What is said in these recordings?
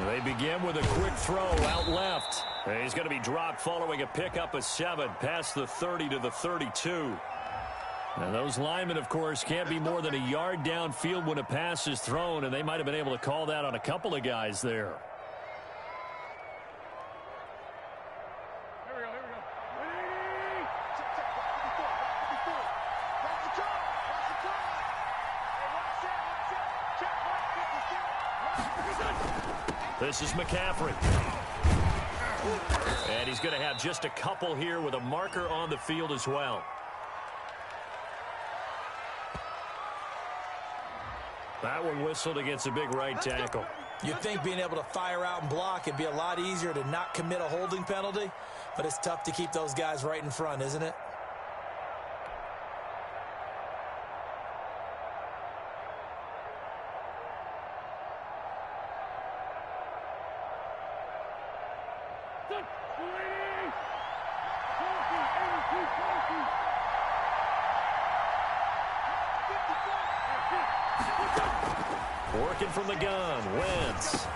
They begin with a quick throw out left. He's going to be dropped following a pickup of 7 past the 30 to the 32. Now those linemen, of course, can't be more than a yard downfield when a pass is thrown, and they might have been able to call that on a couple of guys there. This is McCaffrey. And he's going to have just a couple here with a marker on the field as well. That one whistled against a big right tackle. You'd think being able to fire out and block would be a lot easier to not commit a holding penalty, but it's tough to keep those guys right in front, isn't it? Working from the gun, Wentz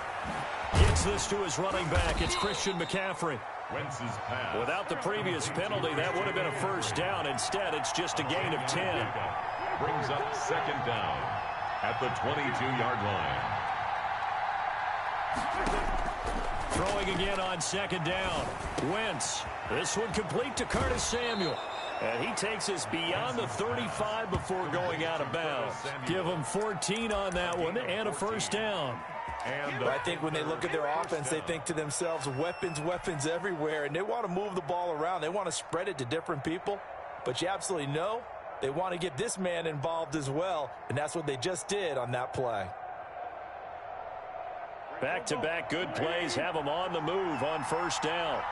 gets this to his running back. It's Christian McCaffrey. Wentz's pass. Without the previous penalty, that would have been a first down. Instead, it's just a gain of 10. Brings up second down at the 22-yard line. Throwing again on second down. Wentz. This one complete to Curtis Samuel. And he takes us beyond the 35 before going out of bounds. Give him 14 on that one and a first down. And I think when they look at their offense, they think to themselves, weapons, weapons everywhere, and they want to move the ball around. They want to spread it to different people. But you absolutely know they want to get this man involved as well, and that's what they just did on that play. Back-to-back good plays have them on the move on first down.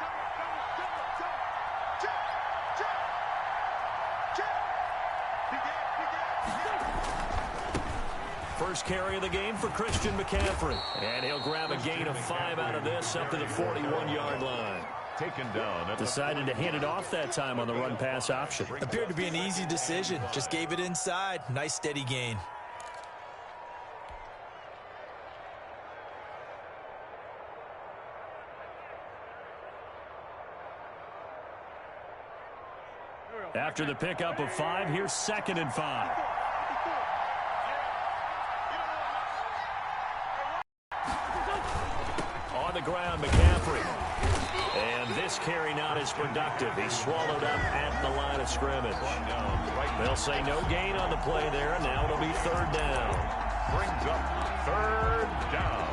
First carry of the game for Christian McCaffrey. And he'll grab a gain of 5 out of this up to the 41-yard line. Taken down. Decided to hand it off that time on the run-pass option. Appeared to be an easy decision. Just gave it inside. Nice steady gain. After the pickup of 5, here's 2nd and 5. On the ground, McCaffrey. And this carry not as productive. He's swallowed up at the line of scrimmage. They'll say no gain on the play there, and now it'll be 3rd down. Brings up 3rd down.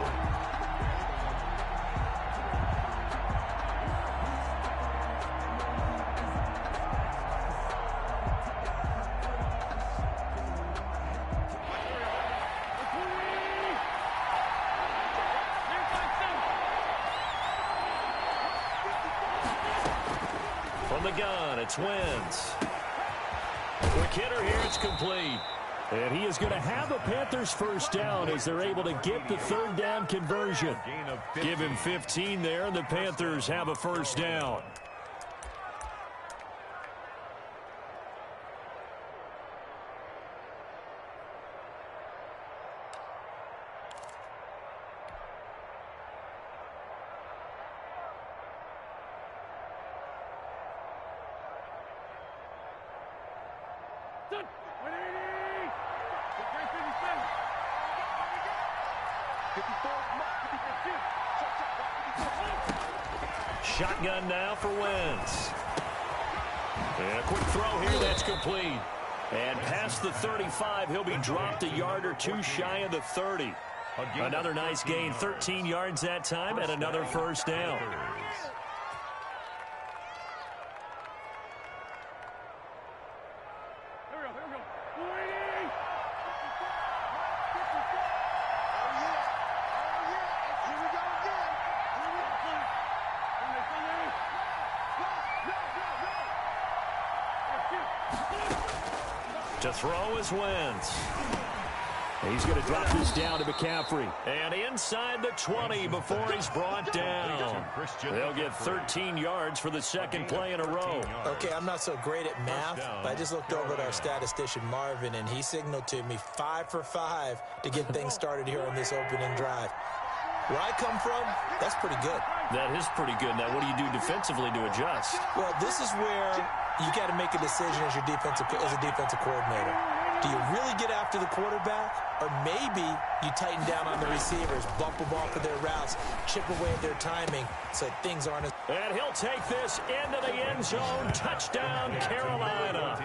From the gun, it's Wentz. Quick hitter here, it's complete. And he is going to have a Panthers first down as they're able to get the 3rd down conversion. Give him 15 there, and the Panthers have a first down. Shotgun now for Wentz. And a quick throw here, that's complete. And past the 35, he'll be dropped a yard or 2 shy of the 30. Another nice gain, 13 yards that time, and another first down. To throw is Wentz. He's going to drop this down to McCaffrey. And inside the 20 before he's brought down. They'll get 13 yards for the second play in a row. Okay, I'm not so great at math, but I just looked over at our statistician, Marvin, and he signaled to me 5 for 5 to get things started here on this opening drive. Where I come from, that's pretty good. That is pretty good. Now, what do you do defensively to adjust? Well, this is where you got to make a decision as a defensive coordinator. Do you really get after the quarterback, or maybe you tighten down on the receivers, bump them off of their routes, chip away at their timing so things aren't as... And he'll take this into the end zone. Touchdown, Carolina.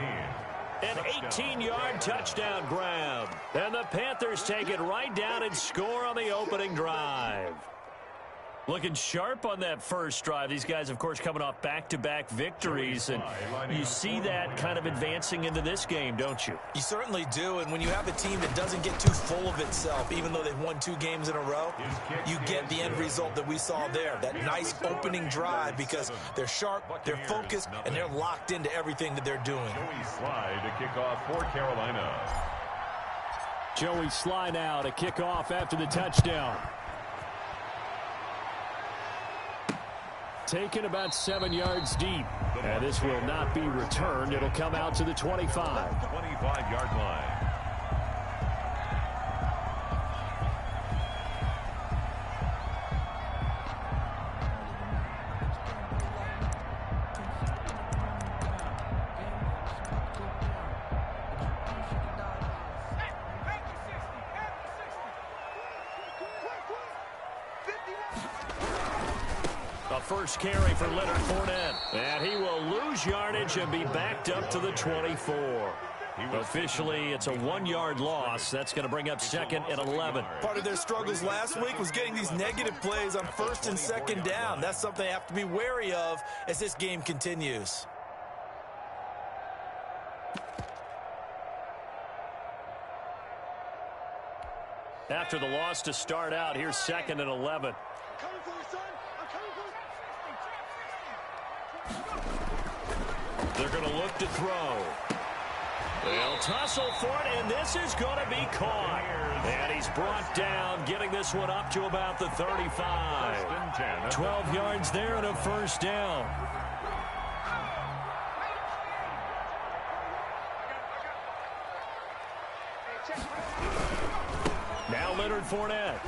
An 18-yard touchdown grab. And the Panthers take it right down and score on the opening drive. Looking sharp on that first drive. These guys, of course, coming off back-to-back victories, and you see that kind of advancing into this game, don't you? You certainly do, and when you have a team that doesn't get too full of itself, even though they've won 2 games in a row, you get the end result that we saw there, that nice opening drive, because they're sharp, they're focused, and they're locked into everything that they're doing. Joey Sly to kick off for Carolina. Joey Sly now to kick off after the touchdown. Taken about 7 yards deep. And this will not be returned. It'll come out to the 25. 25-yard line. First carry for Leonard Fournette. And he will lose yardage and be backed up to the 24. Officially, it's a 1-yard loss. That's going to bring up 2nd and 11. Part of their struggles last week was getting these negative plays on 1st and 2nd down. That's something they have to be wary of as this game continues. After the loss to start out, here's 2nd and 11. They're going to look to throw. They'll tussle for it, and this is going to be caught. And he's brought down, getting this one up to about the 35. 12 yards there and a first down. Now Leonard Fournette.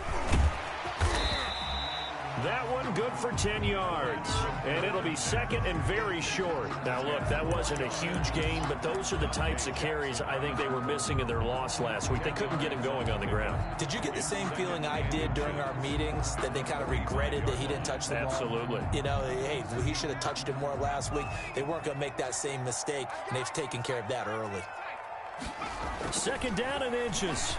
That one good for 10 yards. And it'll be 2nd and very short. Now, look, that wasn't a huge gain, but those are the types of carries I think they were missing in their loss last week. They couldn't get him going on the ground. Did you get the same feeling I did during our meetings, that they kind of regretted that he didn't touch the ball? Absolutely. You know, hey, he should have touched it more last week. They weren't going to make that same mistake, and they've taken care of that early. 2nd down and inches.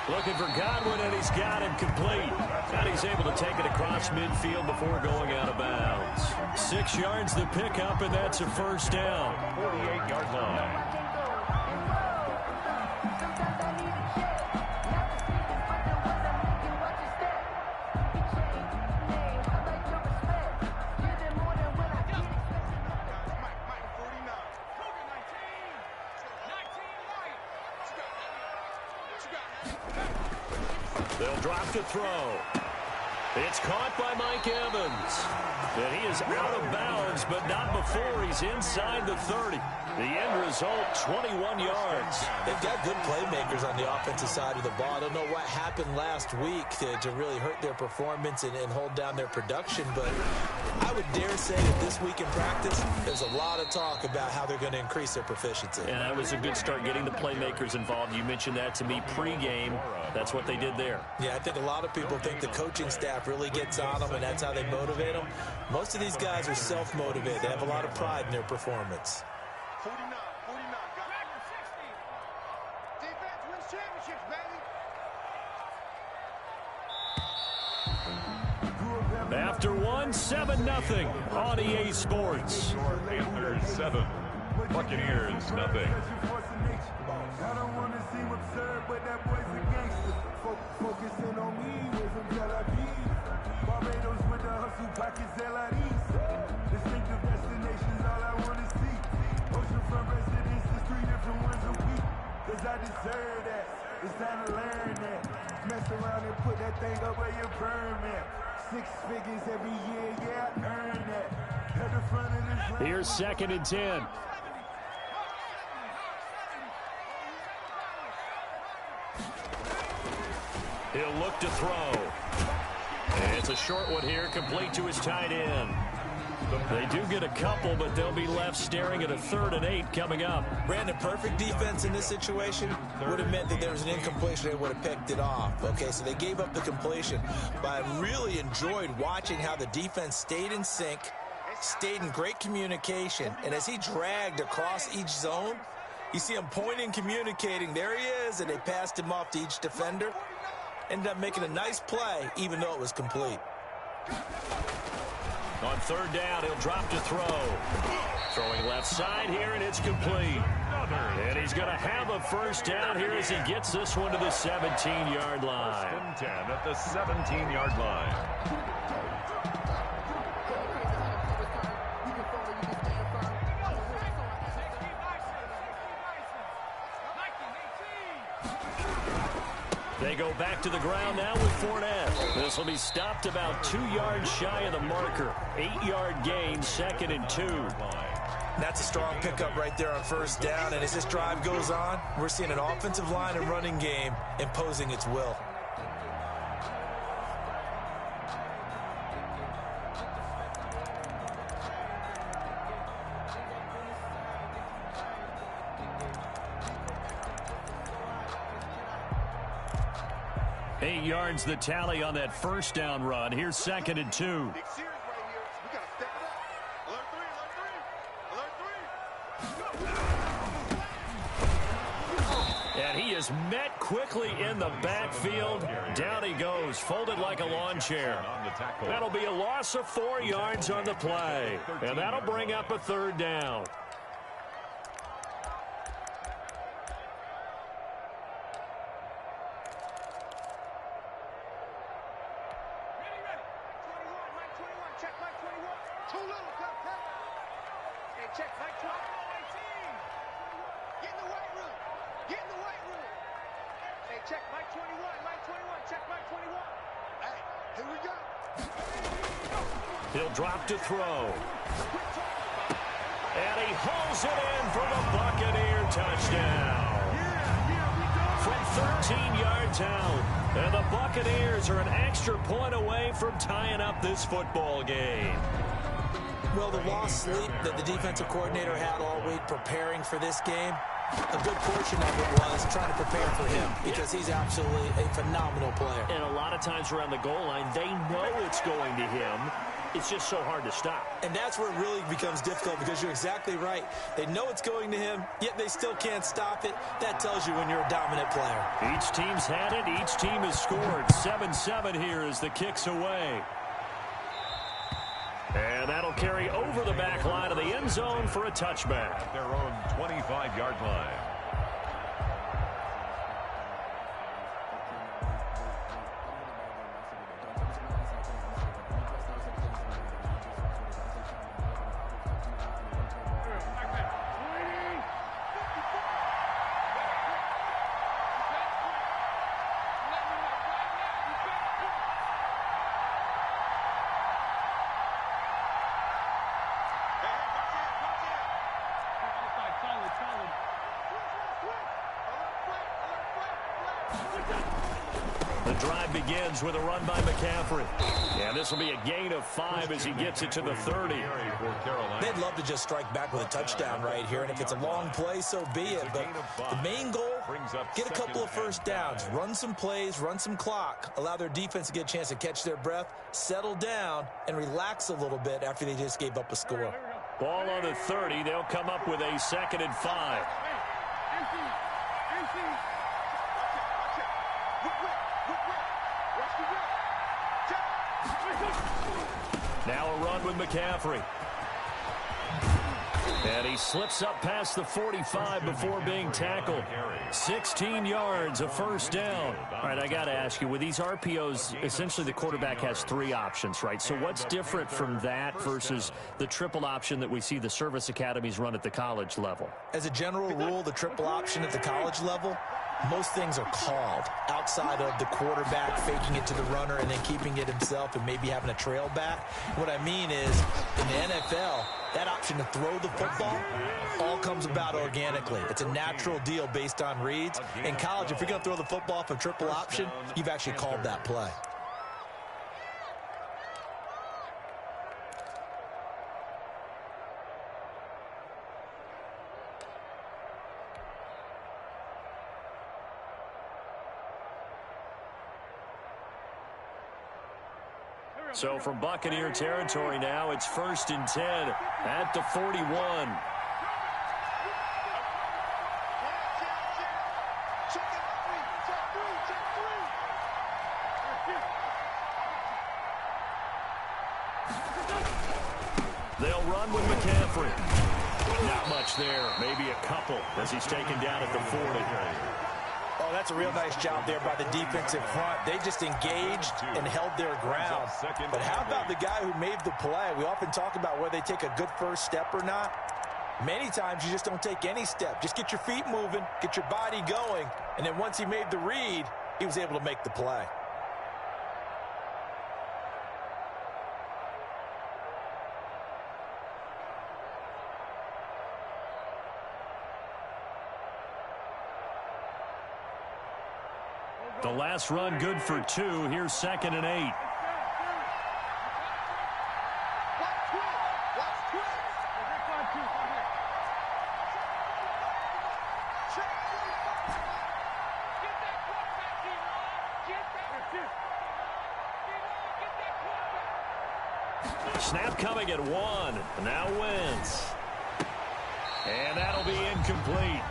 Looking for Godwin, and he's got him complete. And he's able to take it across midfield before going out of bounds. 6 yards the pickup, and that's a first down. 48-yard line. They'll drop to throw. It's caught by Mike Evans. And he is out of bounds, but not before he's inside the 30. The end result, 21 yards. They've got good playmakers on the offensive side of the ball. I don't know what happened last week to really hurt their performance and hold down their production, but I would dare say that this week in practice, there's a lot of talk about how they're going to increase their proficiency. And that was a good start, getting the playmakers involved. You mentioned that to me pregame. That's what they did there. Yeah, I think a lot of people think the coaching staff really gets on them, and that's how they motivate them. Most of these guys are self-motivated. They have a lot of pride in their performance. 49, got it. 60. Defense wins championships, baby. After 7-0 on EA Sports. Panthers 7, Buccaneers nothing. I don't want to seem absurd, but that boy's a gangster. Focusing on me with some Tel Aviv. Barbados with the hustle pockets, LIDs. Distinctive destinations, all I want to see. Oceanfront residences. deserve that. It's time to learn that. Mess around and put that thing up where you burn that. 6 figures every year, yeah, I earned that. At the front of this line. Here's 2nd and 10. He'll look to throw. And it's a short one here, complete to his tight end. They do get a couple, but they'll be left staring at a 3rd and 8 coming up. Brandon, perfect defense in this situation would have meant that there was an incompletion. They would have picked it off. Okay, so they gave up the completion. But I really enjoyed watching how the defense stayed in sync, stayed in great communication. And as he dragged across each zone, you see him pointing, communicating. There he is, and they passed him off to each defender. Ended up making a nice play, even though it was complete. On 3rd down, he'll drop to throw. Throwing left side here, and it's complete. And he's going to have a 1st down here as he gets this one to the 17-yard line. 1st and 10 at the 17-yard line. They go back to the ground now with Fournette. This will be stopped about 2 yards shy of the marker. 8-yard gain, 2nd and 2. That's a strong pickup right there on 1st down. And as this drive goes on, we're seeing an offensive line and running game imposing its will. Eight yards the tally on that 1st down run. Here's 2nd and 2. Big series right here. We got to step it up. Alert 3. And he is met quickly in the backfield. Down he goes, folded like a lawn chair. That'll be a loss of 4 yards on the play. And that'll bring up a 3rd down. He'll drop to throw. And he hauls it in for the Buccaneer touchdown. From 13 yards out. And the Buccaneers are an extra point away from tying up this football game. Well, the lost sleep that the defensive coordinator had all week preparing for this game, a good portion of it was trying to prepare for him because he's absolutely a phenomenal player. And a lot of times around the goal line, they know it's going to him. It's just so hard to stop. And that's where it really becomes difficult because you're exactly right. They know it's going to him, yet they still can't stop it. That tells you when you're a dominant player. Each team's had it. Each team has scored. 7-7 here as the kick's away. And that'll carry over the back line of the end zone for a touchback. At their own 25-yard line. The drive begins with a run by McCaffrey. And this will be a gain of 5 as he gets it to the 30. They'd love to just strike back with a touchdown right here. And if it's a long play, so be it. But the main goal, get a couple of 1st downs, run some plays, run some clock, allow their defense to get a chance to catch their breath, settle down, and relax a little bit after they just gave up a score. Ball on the 30. They'll come up with a 2nd and 5. Now a run with McCaffrey. And he slips up past the 45 before being tackled. 16 yards, a 1st down. All right, I got to ask you, with these RPOs, essentially the quarterback has 3 options, right? So what's different from that versus the triple option that we see the service academies run at the college level? As a general rule, the triple option at the college level most things are called outside of the quarterback faking it to the runner and then keeping it himself and maybe having a trail back. What I mean is, in the NFL, that option to throw the football all comes about organically. It's a natural deal based on reads. In college, if you're going to throw the football for triple option, you've actually called that play. So from Buccaneer territory now, it's 1st and 10 at the 41. They'll run with McCaffrey. Not much there, maybe a couple as he's taken down at the 40. Oh, that's a real nice job there by the defensive front. They just engaged and held their ground. But how about the guy who made the play? We often talk about whether they take a good first step or not. Many times you just don't take any step. Just get your feet moving, get your body going, and then once he made the read, he was able to make the play. The last run good for 2. Here's 2nd and 8. Snap coming at 1. Now Wentz. And that'll be incomplete.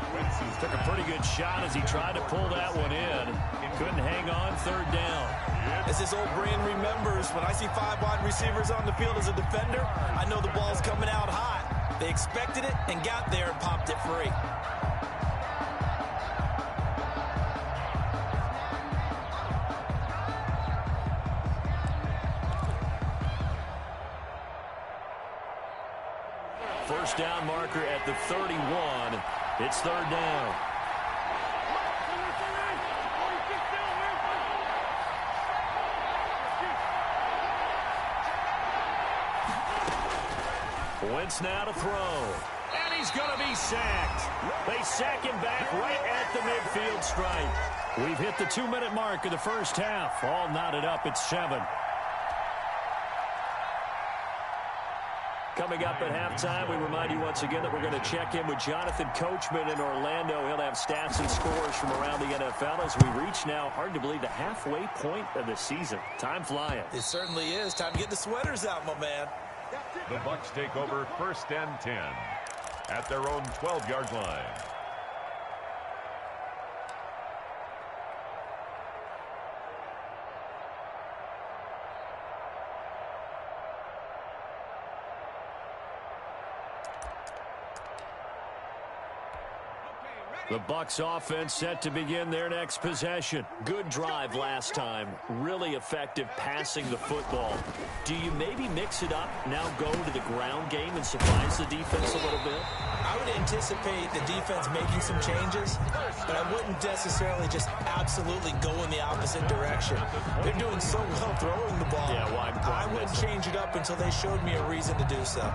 Took a pretty good shot as he tried to pull that one in. Couldn't hang on, 3rd down. As this old brain remembers, when I see 5 wide receivers on the field as a defender, I know the ball's coming out hot. They expected it and got there and popped it free. First down marker at the 31. It's 3rd down. Wentz now to throw. And he's going to be sacked. They sack him back right at the midfield stripe. We've hit the 2-minute mark of the first half. All knotted up at 7. Coming up at halftime, we remind you once again that we're going to check in with Jonathan Coachman in Orlando. He'll have stats and scores from around the NFL as we reach now, hard to believe, the halfway point of the season. Time flying. It certainly is. Time to get the sweaters out, my man. The Bucs take over 1st and 10 at their own 12-yard line. The Bucs offense set to begin their next possession. Good drive last time. Really effective passing the football. Do you maybe mix it up, now go to the ground game and surprise the defense a little bit? I would anticipate the defense making some changes, but I wouldn't necessarily just absolutely go in the opposite direction. They're doing so well throwing the ball. Yeah, why I wouldn't change it up until they showed me a reason to do so.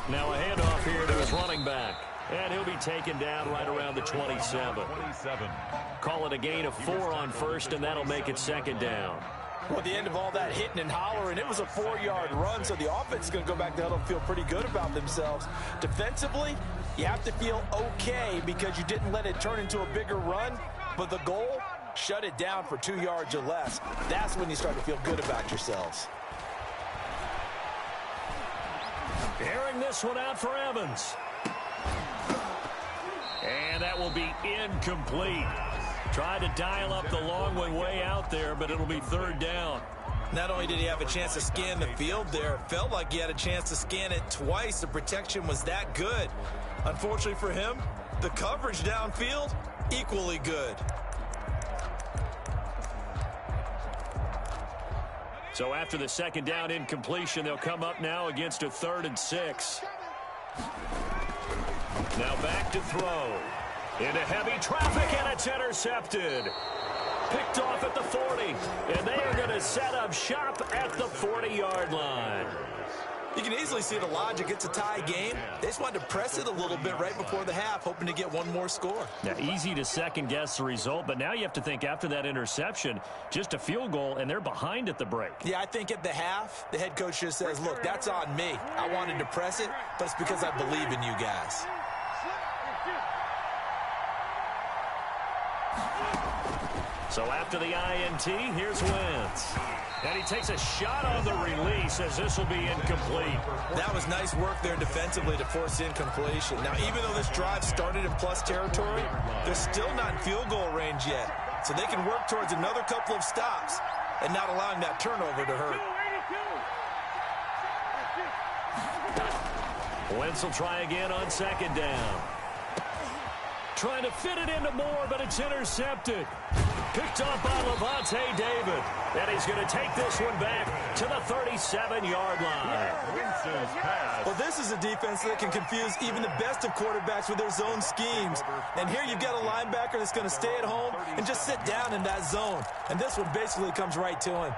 Now a handoff here to his running back. And he'll be taken down right around the 27. Call it a gain of 4 on first, and that'll make it 2nd down. Well, at the end of all that hitting and hollering, it was a 4-yard run, so the offense is going to go back to huddle and feel pretty good about themselves. Defensively, you have to feel okay because you didn't let it turn into a bigger run, but the goal, shut it down for 2 yards or less. That's when you start to feel good about yourselves. Airing this one out for Evans. And that will be incomplete. Tried to dial up the long one way out there, but it'll be 3rd down. Not only did he have a chance to scan the field there, it felt like he had a chance to scan it twice. The protection was that good. Unfortunately for him, the coverage downfield, equally good. So after the second down incompletion, they'll come up now against a 3rd and 6. Now back to throw. Into heavy traffic, and it's intercepted. Picked off at the 40, and they are going to set up shop at the 40-yard line. You can easily see the logic. It's a tie game. They just wanted to press it a little bit right before the half, hoping to get one more score. Now, easy to second-guess the result, but now you have to think after that interception, just a field goal, and they're behind at the break. Yeah, I think at the half, the head coach just says, look, that's on me. I wanted to press it, but it's because I believe in you guys. So after the INT, here's Wentz. And he takes a shot on the release as this will be incomplete. That was nice work there defensively to force incompletion. Now, even though this drive started in plus territory, they're still not in field goal range yet. So they can work towards another couple of stops and not allowing that turnover to hurt. Wentz will try again on second down. Trying to fit it into Moore, but it's intercepted. Picked off by Levante David. And he's going to take this one back to the 37-yard line. Well, this is a defense that can confuse even the best of quarterbacks with their zone schemes. And here you've got a linebacker that's going to stay at home and just sit down in that zone. And this one basically comes right to him.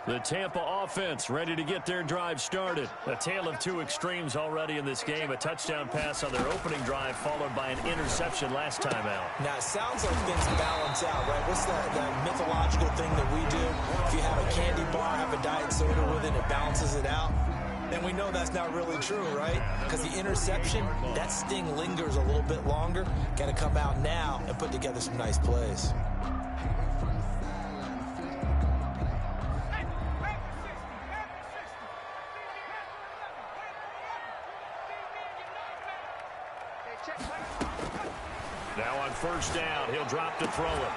The Tampa offense ready to get their drive started. A tale of two extremes already in this game. A touchdown pass on their opening drive followed by an interception last time out. Now, it sounds like things balance out, right? What's that mythological thing that we do? If you have a candy bar, have a diet soda with it, it balances it out. And we know that's not really true, right? Because the interception, that sting lingers a little bit longer. Got to come out now and put together some nice plays. Now on first down, he'll drop to throw it.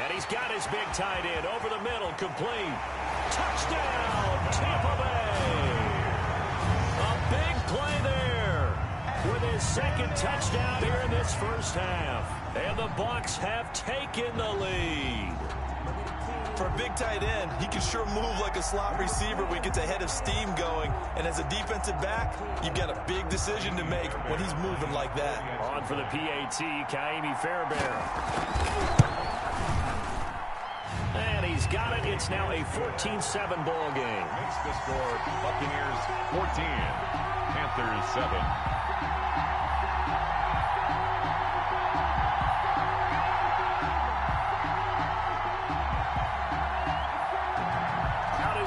And he's got his big tight end over the middle, complete. Touchdown, Tampa Bay! A big play there with his second touchdown here in this first half. And the Bucs have taken the lead. For a big tight end, he can sure move like a slot receiver when he gets a head of steam going. And as a defensive back, you've got a big decision to make when he's moving like that. On for the PAT, Kaimi Fairbairn. And he's got it. It's now a 14-7 ball game. Makes the score Buccaneers 14, Panthers 7.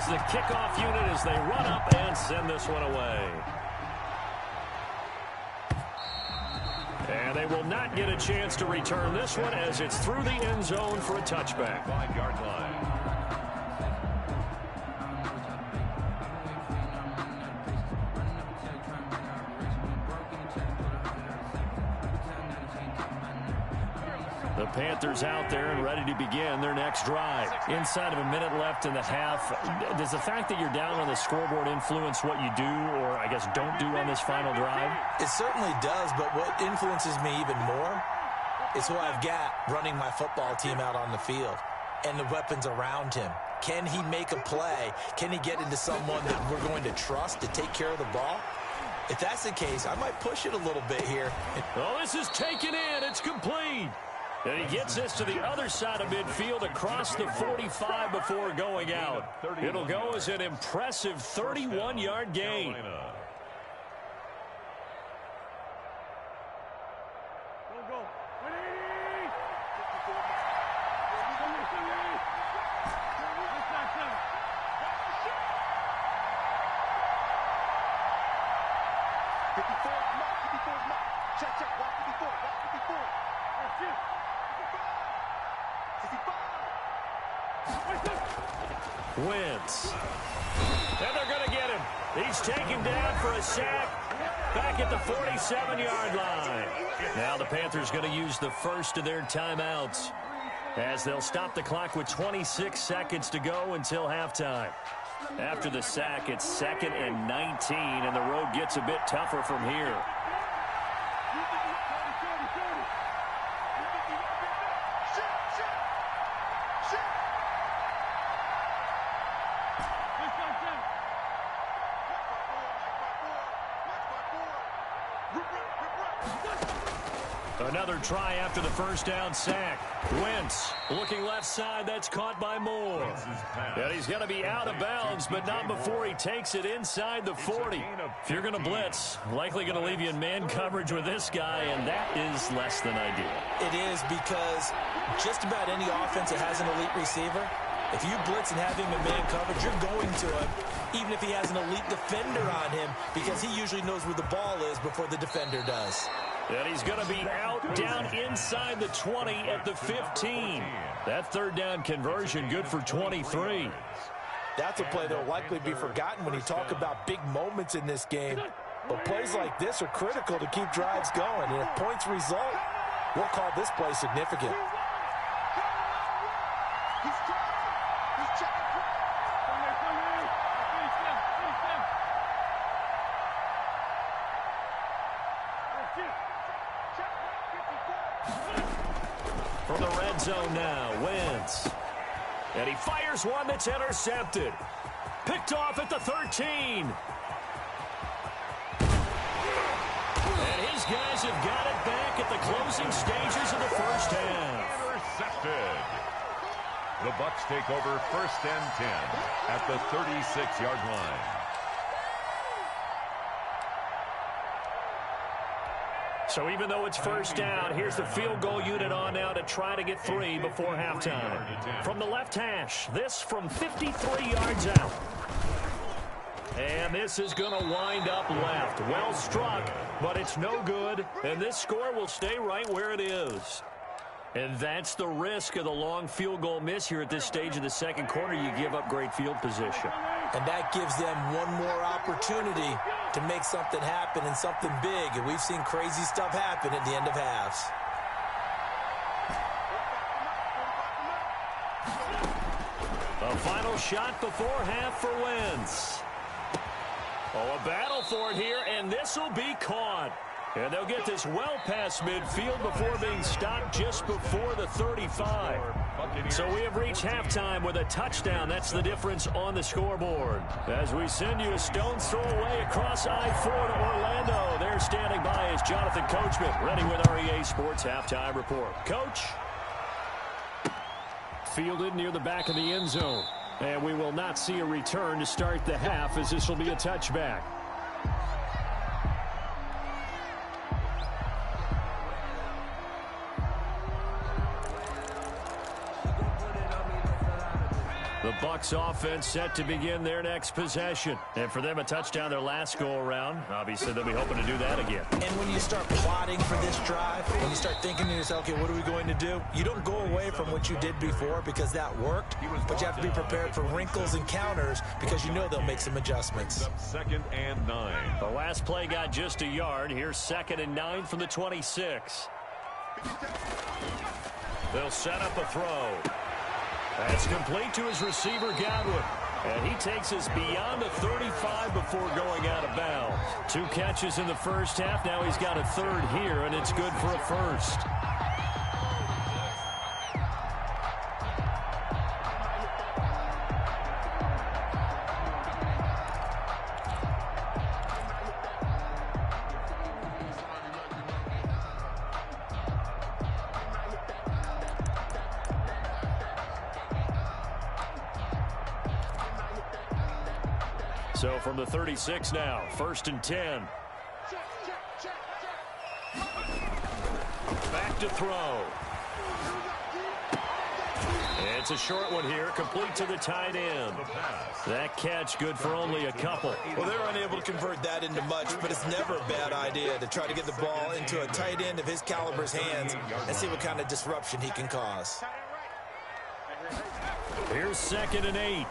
The kickoff unit as they run up and send this one away. And they will not get a chance to return this one as it's through the end zone for a touchback. 5-yard line. The Panthers out there and ready to begin their next drive. Inside of a minute left in the half, does the fact that you're down on the scoreboard influence what you do or, I guess, don't do on this final drive? It certainly does, but what influences me even more is who I've got running my football team out on the field and the weapons around him. Can he make a play? Can he get into someone that we're going to trust to take care of the ball? If that's the case, I might push it a little bit here. Oh, this is taken in. It's complete. And he gets this to the other side of midfield across the 45 before going out. It'll go as an impressive 31-yard gain. Wentz. And they're going to get him. He's taken down for a sack back at the 47-yard line. Now the Panthers going to use the first of their timeouts as they'll stop the clock with 26 seconds to go until halftime. After the sack, it's 2nd and 19, and the road gets a bit tougher from here. Another try after the first down sack. Wentz looking left side. That's caught by Moore. And he's going to be out of bounds, but not before he takes it inside the 40. If you're going to blitz, likely going to leave you in man coverage with this guy, and that is less than ideal. It is, because just about any offense that has an elite receiver, if you blitz and have him in man coverage, you're going to him, even if he has an elite defender on him, because he usually knows where the ball is before the defender does. And he's going to be out down inside the 20 at the 15. That third down conversion good for 23. That's a play that will likely be forgotten when you talk about big moments in this game. But plays like this are critical to keep drives going. And if points result, we'll call this play significant. From the red zone now, Wentz. And he fires one that's intercepted. Picked off at the 13. And his guys have got it back at the closing stages of the first half. Intercepted. The Bucs take over first and 10 at the 36-yard line. So even though it's first down, here's the field goal unit on now to try to get 3 before halftime. From the left hash, this from 53 yards out. And this is going to wind up left. Well struck, but it's no good. And this score will stay right where it is. And that's the risk of the long field goal miss here at this stage of the second quarter. You give up great field position. And that gives them one more opportunity to make something happen, and something big. And we've seen crazy stuff happen at the end of halves. A final shot before half for Wentz. Oh, a battle for it here, and this will be caught. And they'll get this well past midfield before being stopped just before the 35. So we have reached halftime with a touchdown. That's the difference on the scoreboard. As we send you a stone's throw away across I-4 to Orlando. There standing by is Jonathan Coachman, ready with our EA Sports Halftime Report. Coach. Fielded near the back of the end zone. And we will not see a return to start the half, as this will be a touchback. The Bucs offense set to begin their next possession. And for them, a touchdown their last go-around. Obviously, they'll be hoping to do that again. And when you start plotting for this drive, when you start thinking to yourself, okay, what are we going to do? You don't go away from what you did before because that worked, but you have to be prepared for wrinkles and counters because you know they'll make some adjustments. Second and 9. The last play got just a yard. Here's 2nd and 9 from the 26. They'll set up a throw. That's complete to his receiver, Godwin. And he takes us beyond the 35 before going out of bounds. 2 catches in the first half. Now he's got a 3rd here, and it's good for a 1st. So from the 36 now, 1st and 10. Back to throw. It's a short one here, complete to the tight end. That catch good for only a couple. Well, they're unable to convert that into much, but it's never a bad idea to try to get the ball into a tight end of his caliber's hands and see what kind of disruption he can cause. Here's 2nd and 8.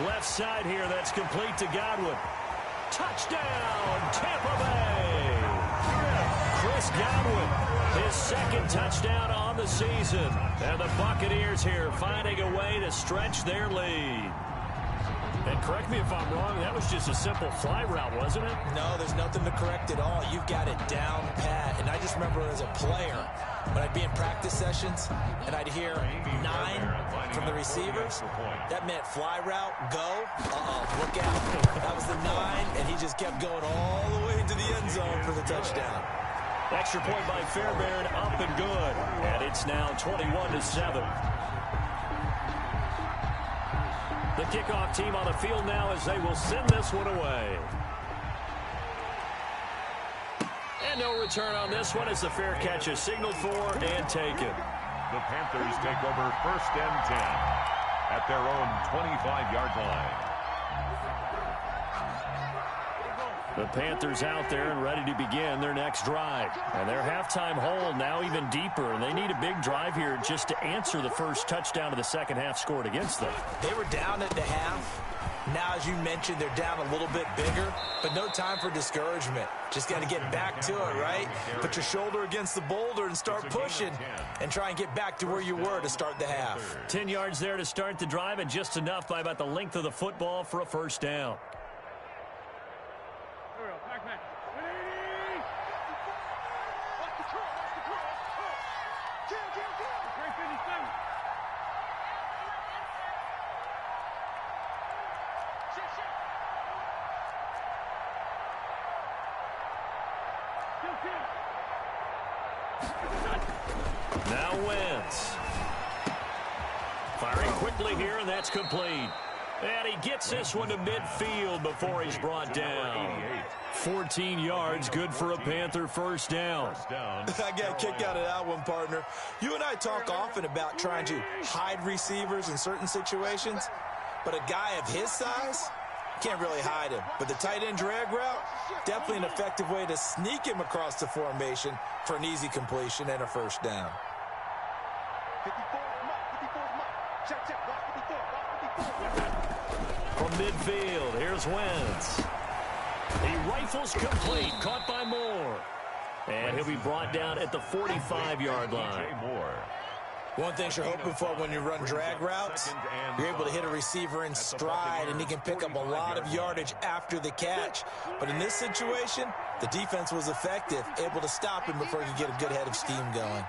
Left side here, that's complete to Godwin. Touchdown, Tampa Bay! Chris Godwin, his 2nd touchdown on the season. And the Buccaneers here finding a way to stretch their lead. And correct me if I'm wrong, that was just a simple fly route, wasn't it? No, there's nothing to correct at all. You've got it down pat. And I just remember as a player, When I'd be in practice sessions and I'd hear 9 from the receivers, that meant fly route, go, look out. That was the 9, and he just kept going all the way into the end zone for the touchdown. Extra point by Fairbairn, up and good. And it's now 21-7. The kickoff team on the field now as they will send this one away. And no return on this one as the fair catch is signaled for and taken. The Panthers take over 1st and 10 at their own 25-yard line. The Panthers out there and ready to begin their next drive. And their halftime hole now even deeper. And they need a big drive here just to answer the first touchdown of the second half scored against them. They were down at the half. Now, as you mentioned, they're down a little bit bigger, but no time for discouragement. Just got to get back to it, right? Put your shoulder against the boulder and start pushing and try and get back to where you were to start the half. 10 yards there to start the drive and just enough by about the length of the football for a first down. Now Wentz. Firing quickly here, and that's complete. And he gets this one to midfield before he's brought down. 14 yards, good for a Panther first down. I got kicked out of that one, partner. You and I talk often about trying to hide receivers in certain situations, but a guy of his size can't really hide him. But the tight end drag route, definitely an effective way to sneak him across the formation for an easy completion and a first down. From midfield, here's Wentz. He rifles complete, caught by Moore. And he'll be brought down at the 45-yard line. One thing you're hoping for when you run drag routes, you're able to hit a receiver in stride, and he can pick up a lot of yardage after the catch. But in this situation, the defense was effective, able to stop him before he could get a good head of steam going.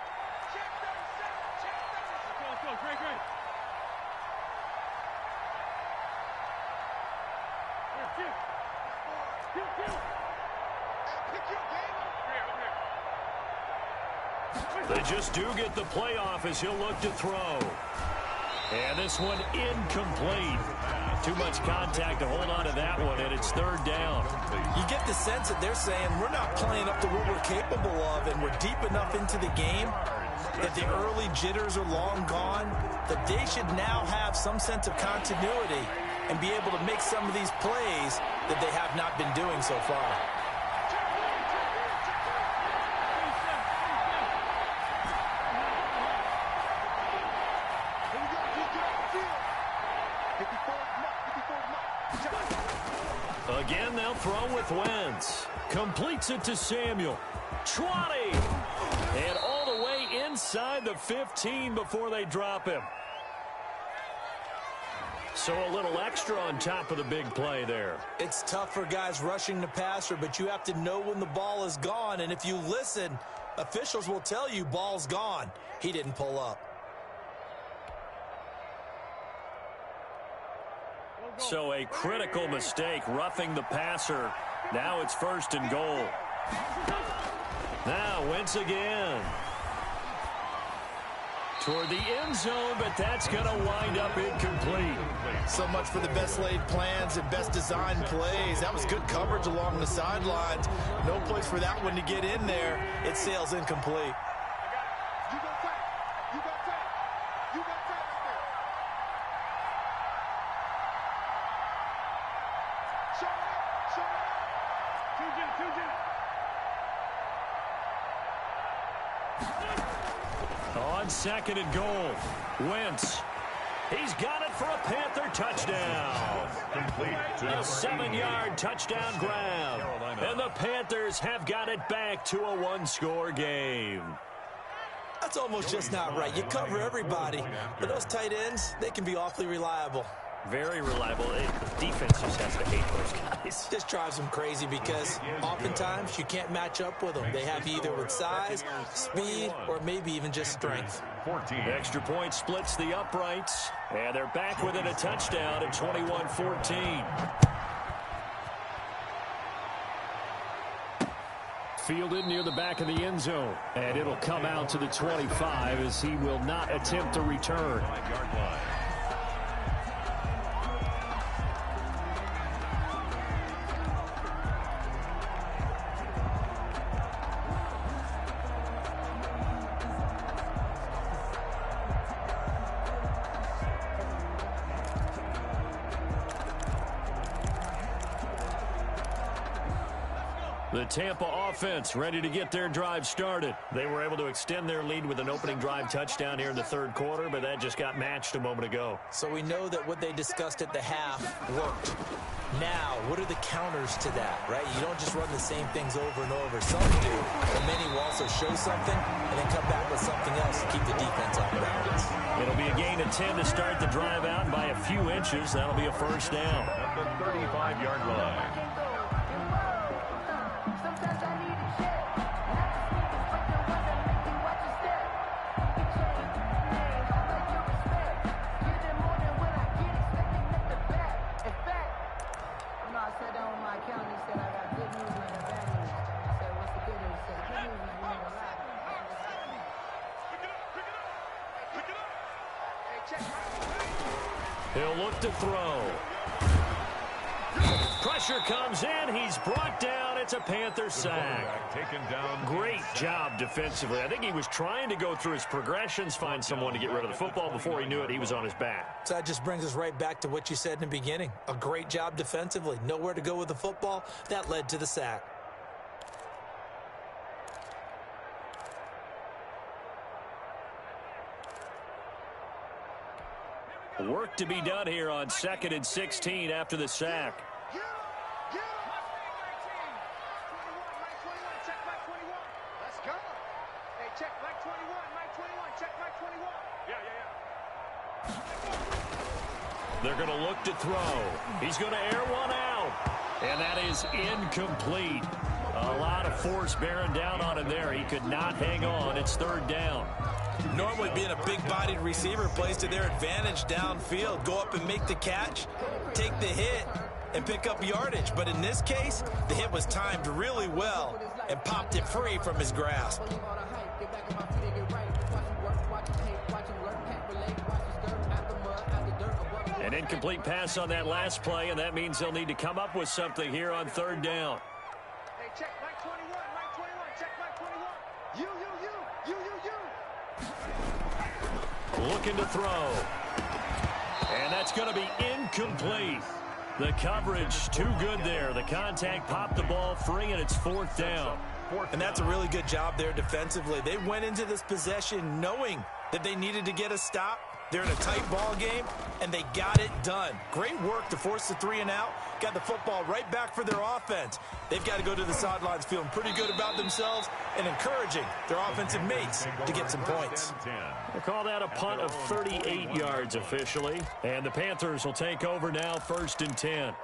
They just do get the playoff as he'll look to throw. And this one incomplete. Too much contact to hold on to that one, and it's third down. You get the sense that they're saying we're not playing up to what we're capable of, and we're deep enough into the game that the early jitters are long gone, that they should now have some sense of continuity and be able to make some of these plays that they have not been doing so far. Again, they'll throw with Wentz. Completes it to Samuel. 20. And all the way inside the 15 before they drop him. So a little extra on top of the big play there. It's tough for guys rushing the passer, but you have to know when the ball is gone. And if you listen, officials will tell you ball's gone. He didn't pull up. So a critical mistake, roughing the passer. Now it's first and goal. Now Wentz again. Toward the end zone, but that's going to wind up incomplete. So much for the best laid plans and best designed plays. That was good coverage along the sidelines. No place for that one to get in there. It sails incomplete. On second and goal, Wentz. He's got it for a Panther touchdown. A 7-yard touchdown grab. And the Panthers have got it back to a one-score game. That's almost just not right. You cover everybody, but those tight ends, they can be awfully reliable. Very reliable. The defense just has to hate those guys. This drives them crazy because oftentimes you can't match up with them. They have either with size, speed, or maybe even just strength. 14. Extra point splits the uprights, and they're back within a touchdown at 21-14. Fielded near the back of the end zone, and it'll come out to the 25 as he will not attempt to return. 5-yard line. The Tampa offense ready to get their drive started. They were able to extend their lead with an opening drive touchdown here in the third quarter, but that just got matched a moment ago. So we know that what they discussed at the half worked. Now, what are the counters to that, right? You don't just run the same things over and over. Some do, but many will also show something and then come back with something else to keep the defense off balance. It'll be a gain of 10 to start the drive out, and by a few inches, that'll be a first down. At the 35-yard line. He'll look to throw. Pressure comes in. He's brought down. It's a Panther sack. Taken down. Great job defensively. I think he was trying to go through his progressions, find someone to get rid of the football. Before he knew it, he was on his back. So that just brings us right back to what you said in the beginning. A great job defensively. Nowhere to go with the football. That led to the sack. Work to be done here on 2nd and 16 after the sack. Let's go. Hey, check Mike 21, Mike 21, check Mike 21. Yeah. They're going to look to throw. He's going to air one out. And that is incomplete. A lot of force bearing down on him there. He could not hang on. It's third down. Normally being a big-bodied receiver plays to their advantage downfield. Go up and make the catch, take the hit, and pick up yardage. But in this case, the hit was timed really well and popped it free from his grasp. An incomplete pass on that last play, and that means they'll need to come up with something here on third down. Hey, check Mike 21, Mike 21, check Mike 21. You. Looking to throw. And that's going to be incomplete. The coverage too good there. The contact popped the ball free, and it's fourth down. And that's a really good job there defensively. They went into this possession knowing that they needed to get a stop. They're in a tight ball game, and they got it done. Great work to force the 3 and out. Got the football right back for their offense. They've got to go to the sidelines feeling pretty good about themselves and encouraging their offensive mates to get some points. They call that a punt of 38 yards officially. And the Panthers will take over now, 1st and 10.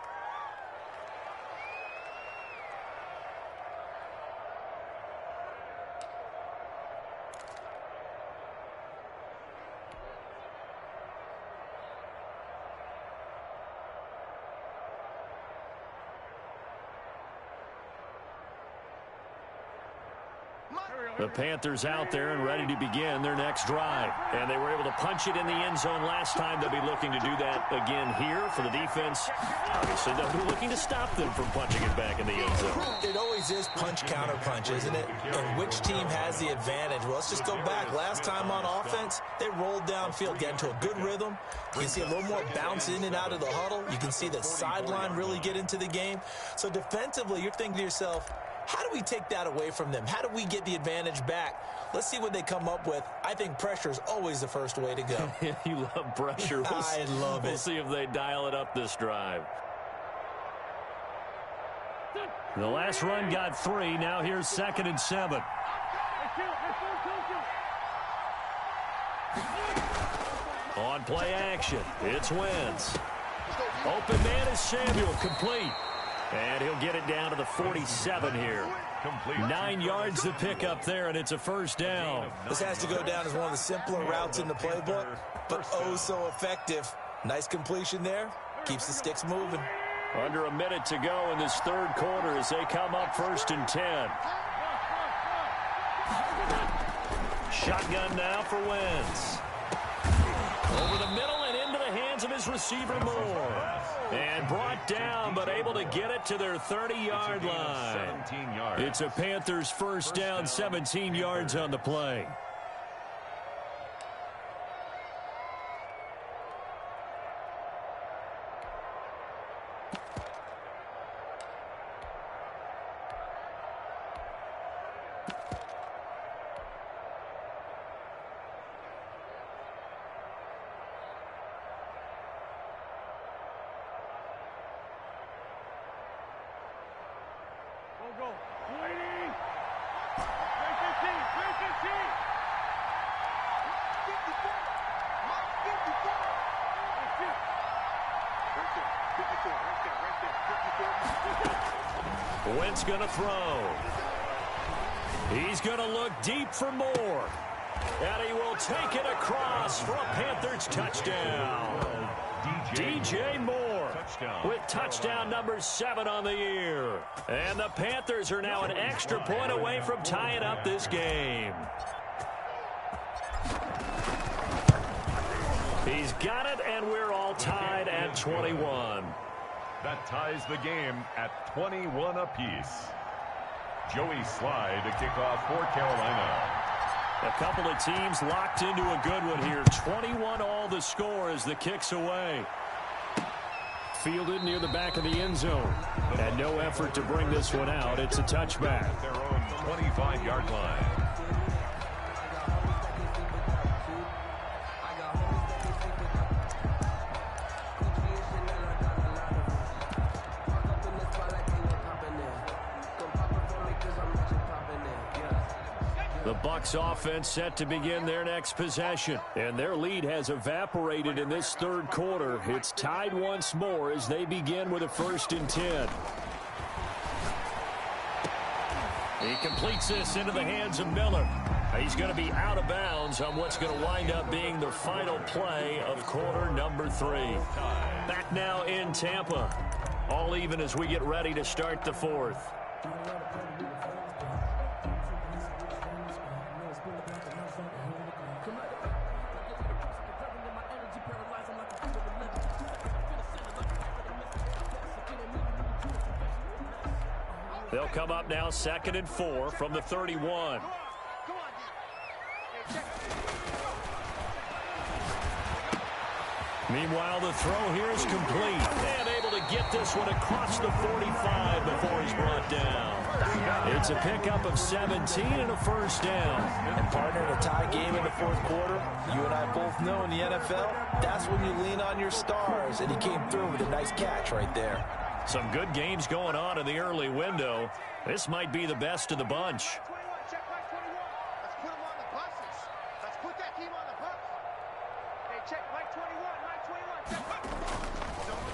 The Panthers out there and ready to begin their next drive. And they were able to punch it in the end zone last time. They'll be looking to do that again here for the defense. Obviously, they'll be looking to stop them from punching it back in the end zone. It always is punch-counter-punch, isn't it? And which team has the advantage? Well, let's just go back. Last time on offense, they rolled downfield, got into a good rhythm. You can see a little more bounce in and out of the huddle. You can see the sideline really get into the game. So defensively, you're thinking to yourself, how do we take that away from them? How do we get the advantage back? Let's see what they come up with. I think pressure is always the first way to go. You love pressure. I love it. We'll see if they dial it up this drive. The last run got 3. Now here's 2nd and 7. On play action, it's Wentz. Open man is Samuel, complete. And he'll get it down to the 47 here. 9 yards to pick up there, and it's a first down. This has to go down as one of the simpler routes in the playbook, but oh so effective. Nice completion there. Keeps the sticks moving. Under a minute to go in this third quarter as they come up 1st and 10. Shotgun now for Wentz. Over the middle and into the hands of his receiver Moore. And brought down, but able to get it to their 30-yard line. It's a Panthers first down, 17 yards on the play. Wentz going to throw. He's going to look deep for Moore. And he will take it across for a Panthers touchdown. DJ Moore with touchdown number 7 on the year. And the Panthers are now an extra point away from tying up this game. He's got it, and we're all tied at 21. That ties the game at 21 apiece. Joey Slye to kick off for Carolina. A couple of teams locked into a good one here. 21 all the score as the kick's away. Fielded near the back of the end zone. And no effort to bring this one out. It's a touchback. Their own 25-yard line. The Bucs offense set to begin their next possession. And their lead has evaporated in this third quarter. It's tied once more as they begin with a 1st and 10. He completes this into the hands of Miller. He's going to be out of bounds on what's going to wind up being the final play of quarter number 3. Back now in Tampa. All even as we get ready to start the 4th. They'll come up now 2nd and 4 from the 31. Meanwhile, the throw here is complete. And able to get this one across the 45 before he's brought down. It's a pickup of 17 and a first down. And partner, in a tie game in the 4th quarter, you and I both know in the NFL, that's when you lean on your stars. And he came through with a nice catch right there. Some good games going on in the early window. This might be the best of the bunch. Check my 21. Let's put them on the buses. Let's put that team on the bus. Hey, check my 21. Check.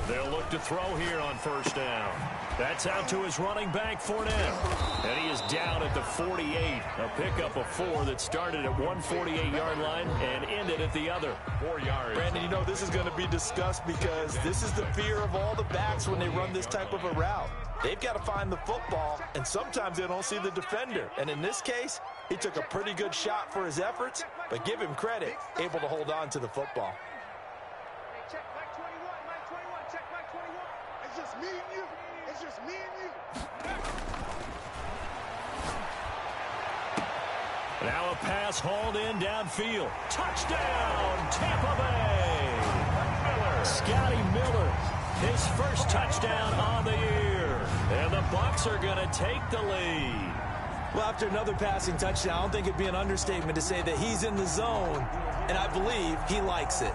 They'll look to throw here on first down. That's out to his running back, Fournette. And he is down at the 48. A pickup of 4 that started at one 48-yard line and ended at the other. 4 yards. Brandon, you know this is going to be discussed because this is the fear of all the backs when they run this type of a route. They've got to find the football, and sometimes they don't see the defender. And in this case, he took a pretty good shot for his efforts, but give him credit, able to hold on to the football. Hey, check my 21. My 21. Check my 21. It's just me and you. It's just me and you. Now a pass hauled in downfield. Touchdown, Tampa Bay. Scotty Miller, his first touchdown on the year. And the Bucs are going to take the lead. Well, after another passing touchdown, I don't think it'd be an understatement to say that he's in the zone, and I believe he likes it.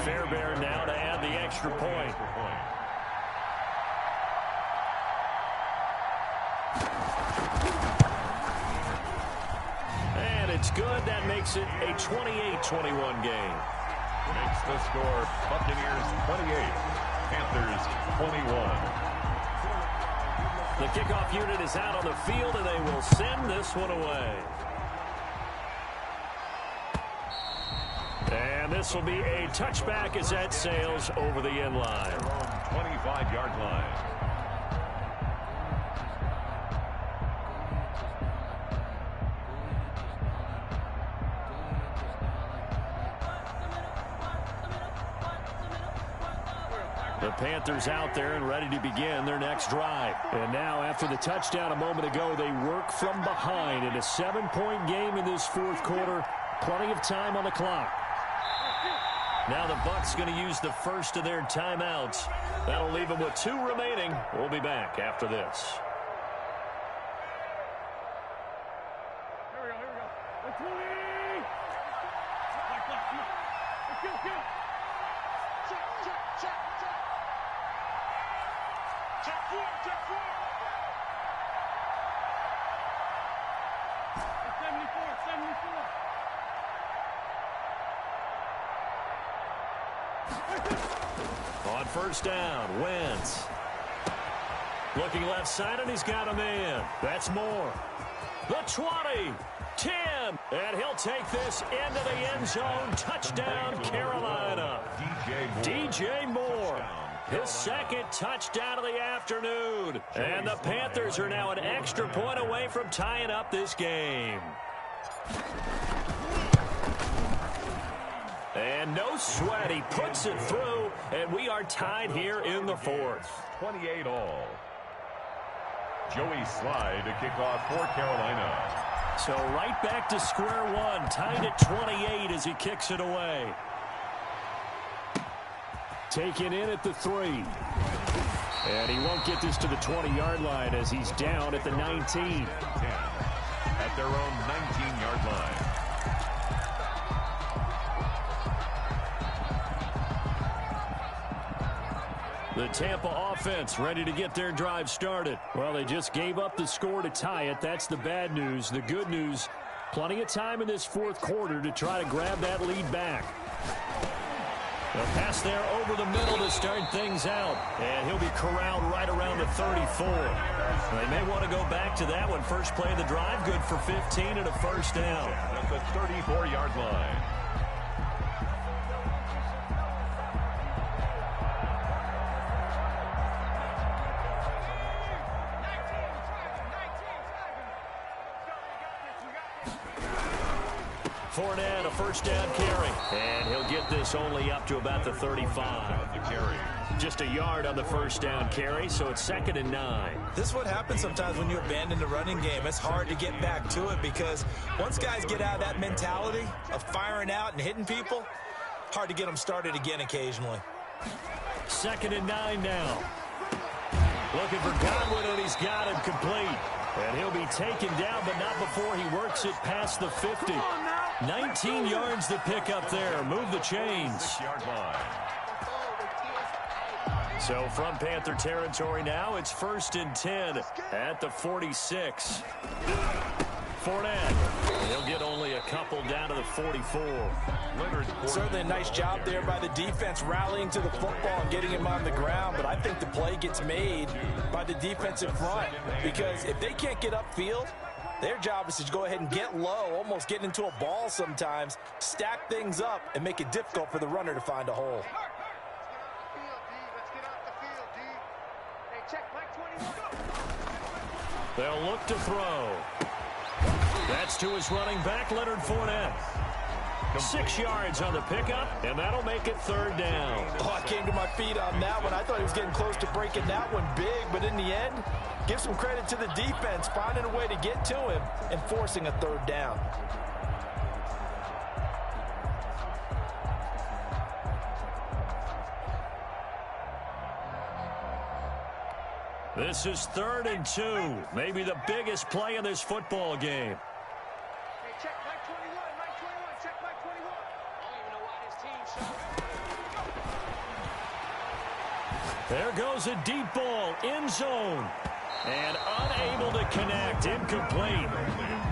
Fairbairn now to add the extra point. And it's good. That makes it a 28-21 game. Makes the score Buccaneers 28, Panthers 21. The kickoff unit is out on the field, and they will send this one away. And this will be a touchback as that sails over the end line. 25-yard line. The Panthers out there and ready to begin their next drive. And now, after the touchdown a moment ago, they work from behind in a 7-point game in this fourth quarter. Plenty of time on the clock. Now the Bucs going to use the first of their timeouts. That'll leave them with 2 remaining. We'll be back after this. Here we go. 20! Let's go. Check. Check 4. 74. On first down, Wentz. Looking left side, and he's got a man. That's Moore. The 20, 10, and he'll take this into the end zone. Touchdown, Carolina. DJ Moore. His second touchdown of the afternoon. And the Panthers are now an extra point away from tying up this game. And no sweat, he puts it through, and we are tied here in the fourth. 28 all. Joey Slye to kick off for Carolina. So right back to square one, tied at 28 as he kicks it away. Taken in at the 3. And he won't get this to the 20-yard line as he's down at the 19. 10 at their own 19-yard line. The Tampa offense ready to get their drive started. Well, they just gave up the score to tie it. That's the bad news. The good news, plenty of time in this fourth quarter to try to grab that lead back. They'll pass there over the middle to start things out. And he'll be corralled right around the 34. They may want to go back to that one. First play of the drive, good for 15 and a first down. At the 34-yard line. Fournette, a first down carry. And he'll get this only up to about the 35. The carry. Just a yard on the first down carry, so it's 2nd and 9. This is what happens sometimes when you abandon the running game. It's hard to get back to it because once guys get out of that mentality of firing out and hitting people, hard to get them started again occasionally. 2nd and 9 now. Looking for Godwin, and he's got him complete. And he'll be taken down, but not before he works it past the 50. 19 yards to pick up there. Move the chains. 6-yard line. So from Panther territory now, it's 1st and 10 at the 46. Fournette. He'll get only a couple down to the 44. Certainly a nice job there by the defense rallying to the football and getting him on the ground, but I think the play gets made by the defensive front because if they can't get upfield, their job is to go ahead and get low, almost get into a ball sometimes, stack things up, and make it difficult for the runner to find a hole. They'll look to throw. That's to his running back, Leonard Fournette. 6 yards on the pickup, and that'll make it 3rd down. Oh, I came to my feet on that one. I thought he was getting close to breaking that one big, but in the end, give some credit to the defense, finding a way to get to him and forcing a 3rd down. This is 3rd and 2. Maybe the biggest play in this football game. Hey, check Mike 21, Mike 21, check Mike 21. I don't even know why his team shot. There goes a deep ball, end zone. And unable to connect. Incomplete.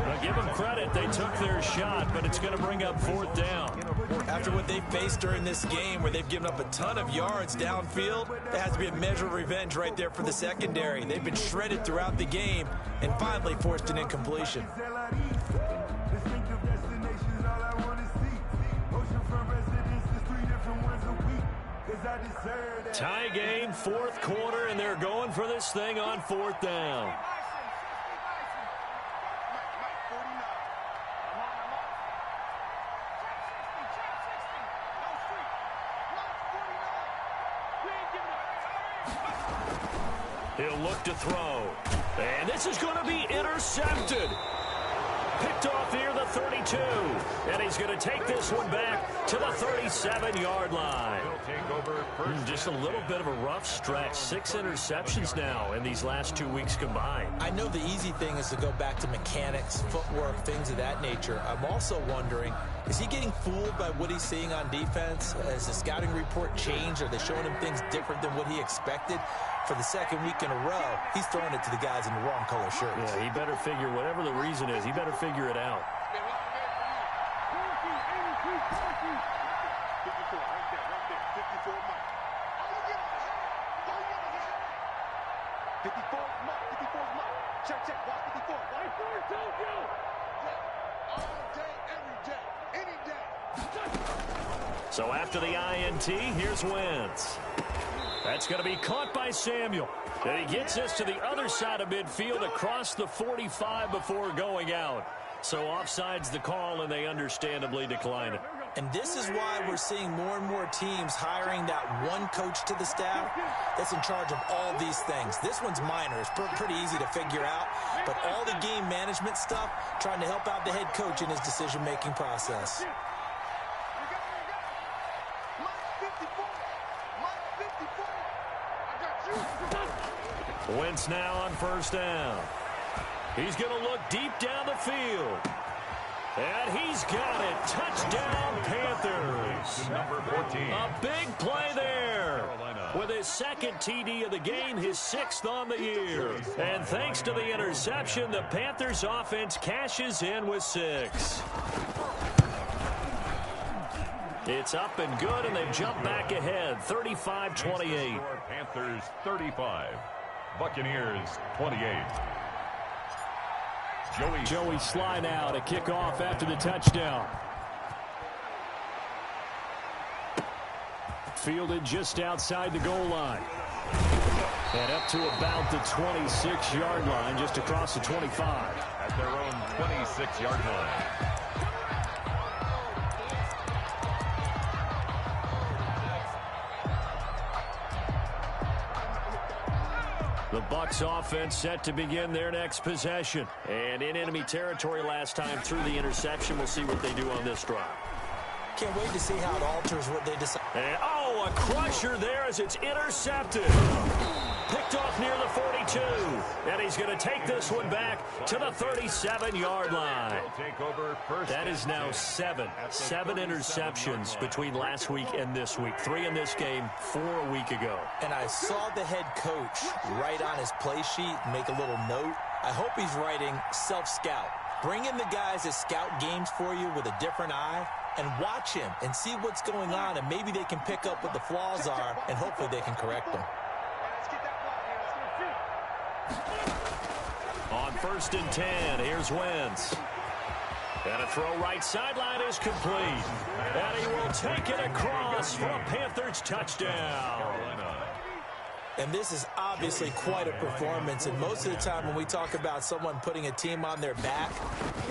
But give them credit. They took their shot, but it's going to bring up 4th down. After what they've faced during this game where they've given up a ton of yards downfield, there has to be a measure of revenge right there for the secondary. They've been shredded throughout the game and finally forced an incompletion. Tie game, 4th quarter, and they're going for this thing on 4th down. He'll look to throw. And this is going to be intercepted. Picked off near the 32. And he's going to take this one back to the 37-yard line. Just a little bit of a rough stretch. 6 interceptions now in these last 2 weeks combined. I know the easy thing is to go back to mechanics, footwork, things of that nature. I'm also wondering, is he getting fooled by what he's seeing on defense? Has the scouting report changed? Are they showing him things different than what he expected? For the 2nd week in a row, he's throwing it to the guys in the wrong color shirts. Yeah, he better figure, whatever the reason is, he better figure it out. So after the INT, here's Wentz. That's going to be caught by Samuel. And he gets this to the other side of midfield across the 45 before going out. So offside's the call, and they understandably decline it. And this is why we're seeing more and more teams hiring that one coach to the staff that's in charge of all these things. This one's minor. It's pretty easy to figure out. But all the game management stuff, trying to help out the head coach in his decision-making process. Wentz now on 1st down. He's going to look deep down the field. And he's got it. Touchdown, Panthers. Number 14. A big play there. With his 2nd TD of the game, his 6th on the year. And thanks to the interception, the Panthers offense cashes in with 6. It's up and good, and they've jumped back ahead, 35-28. Panthers 35, Buccaneers 28. Joey Sly now to kick off after the touchdown. Fielded just outside the goal line. And up to about the 26-yard line, just across the 25. At their own 26-yard line. The Bucs offense set to begin their next possession. And in enemy territory last time through the interception. We'll see what they do on this drive. Can't wait to see how it alters what they decide. And, oh, a crusher there as it's intercepted. Picked off near the 42. And he's going to take this one back to the 37-yard line. That is now 7 interceptions between last week and this week. 3 in this game, 4 a week ago. And I saw the head coach write on his play sheet, make a little note. I hope he's writing self-scout. Bring in the guys that scout games for you with a different eye and watch him and see what's going on, and maybe they can pick up what the flaws are, and hopefully they can correct them. On 1st and 10, here's Wentz. And a throw right sideline is complete. And he will take it across for a Panthers touchdown. And this is obviously quite a performance. And most of the time when we talk about someone putting a team on their back,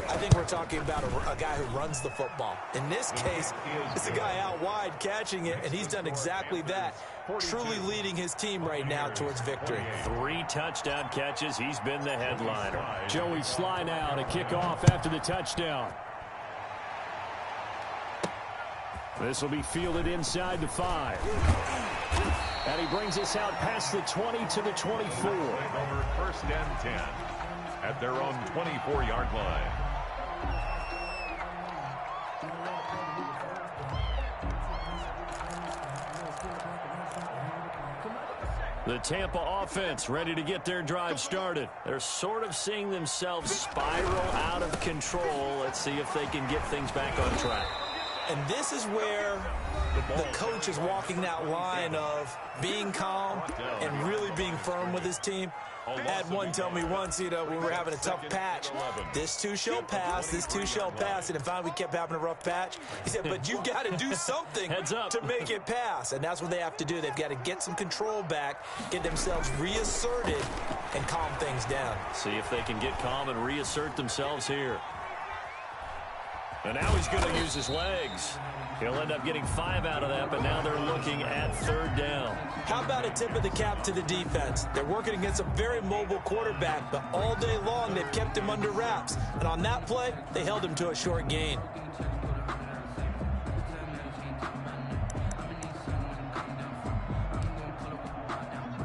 I think we're talking about a guy who runs the football. In this case, it's a guy out wide catching it, and he's done exactly that, truly leading his team right now towards victory. 3 touchdown catches. He's been the headliner. Joey Sly now to kick off after the touchdown. This will be fielded inside the 5. And he brings us out past the 20 to the 24. Over 1st and 10 at their own 24-yard line. The Tampa offense ready to get their drive started. They're sort of seeing themselves spiral out of control. Let's see if they can get things back on track. And this is where the coach is walking that line of being calm and really being firm with his team. I had one tell me once, when we were having a tough patch, this too shall pass, this too shall pass. And finally we kept having a rough patch. He said, but you got to do something to make it pass. And that's what they have to do. They've got to get some control back, get themselves reasserted, and calm things down. See if they can get calm and reassert themselves here. And now he's going to use his legs. He'll end up getting 5 out of that, but now they're looking at 3rd down. How about a tip of the cap to the defense? They're working against a very mobile quarterback, but all day long they've kept him under wraps. And on that play, they held him to a short gain.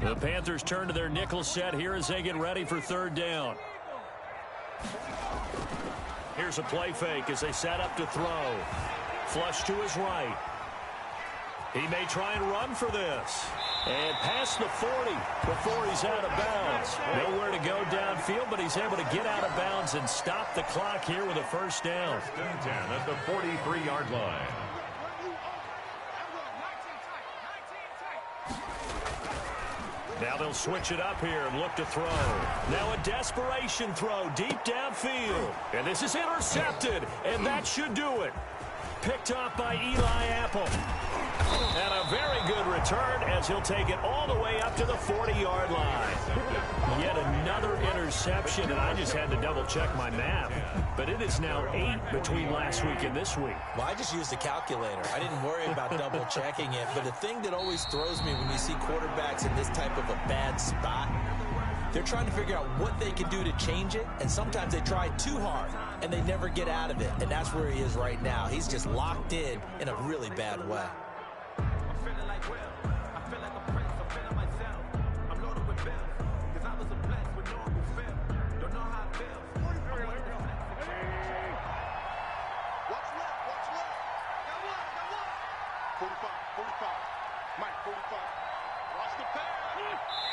The Panthers turn to their nickel set here as they get ready for 3rd down. Here's a play fake as they set up to throw. Flush to his right. He may try and run for this. And past the 40 before he's out of bounds. Nowhere to go downfield, but he's able to get out of bounds and stop the clock here with a 1st down. 10 at the 43-yard line. Now they'll switch it up here and look to throw. Now a desperation throw deep downfield. And this is intercepted, and that should do it. Picked off by Eli Apple. And a very good return as he'll take it all the way up to the 40-yard line. Yet another interception, and I just had to double-check my math. But it is now 8 between last week and this week. Well, I just used a calculator. I didn't worry about double-checking it. But the thing that always throws me when you see quarterbacks in this type of a bad spot, they're trying to figure out what they can do to change it, and sometimes they try too hard, and they never get out of it. And that's where he is right now. He's just locked in a really bad way.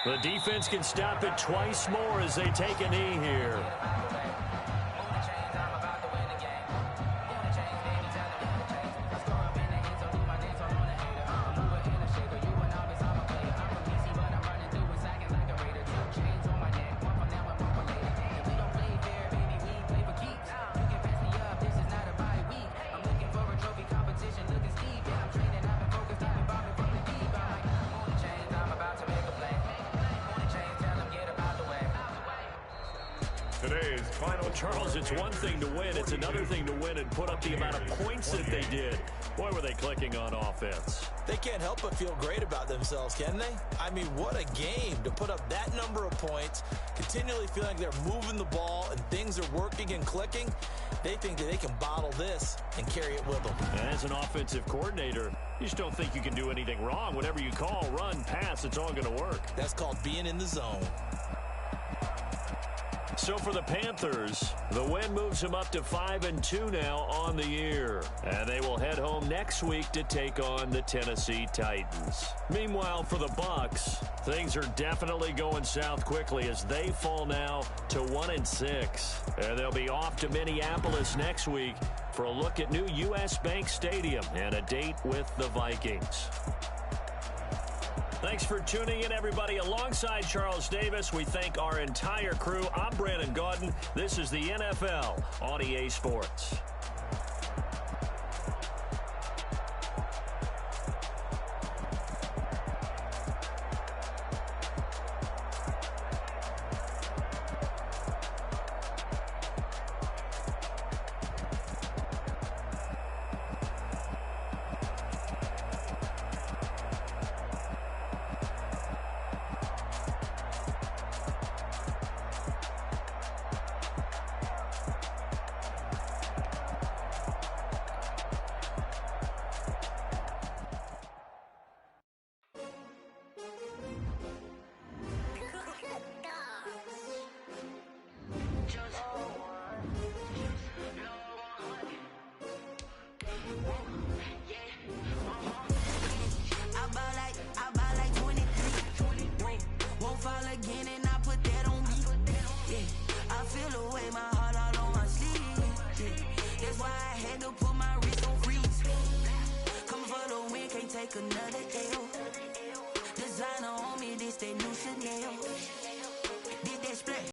The defense can stop it twice more as they take a knee here. Today's final. Charles, it's one thing to win. It's another thing to win and put up the amount of points that they did. Boy, were they clicking on offense. They can't help but feel great about themselves, can they? I mean, what a game to put up that number of points, continually feeling like they're moving the ball and things are working and clicking. They think that they can bottle this and carry it with them. And as an offensive coordinator, you just don't think you can do anything wrong. Whatever you call, run, pass, it's all going to work. That's called being in the zone. So for the Panthers, the win moves them up to 5-2 now on the year. And they will head home next week to take on the Tennessee Titans. Meanwhile, for the Bucs, things are definitely going south quickly as they fall now to 1-6. And they'll be off to Minneapolis next week for a look at new U.S. Bank Stadium and a date with the Vikings. Thanks for tuning in, everybody. Alongside Charles Davis, we thank our entire crew. I'm Brandon Gaudin. This is the NFL on EA Sports. I buy like 23. like a nutty.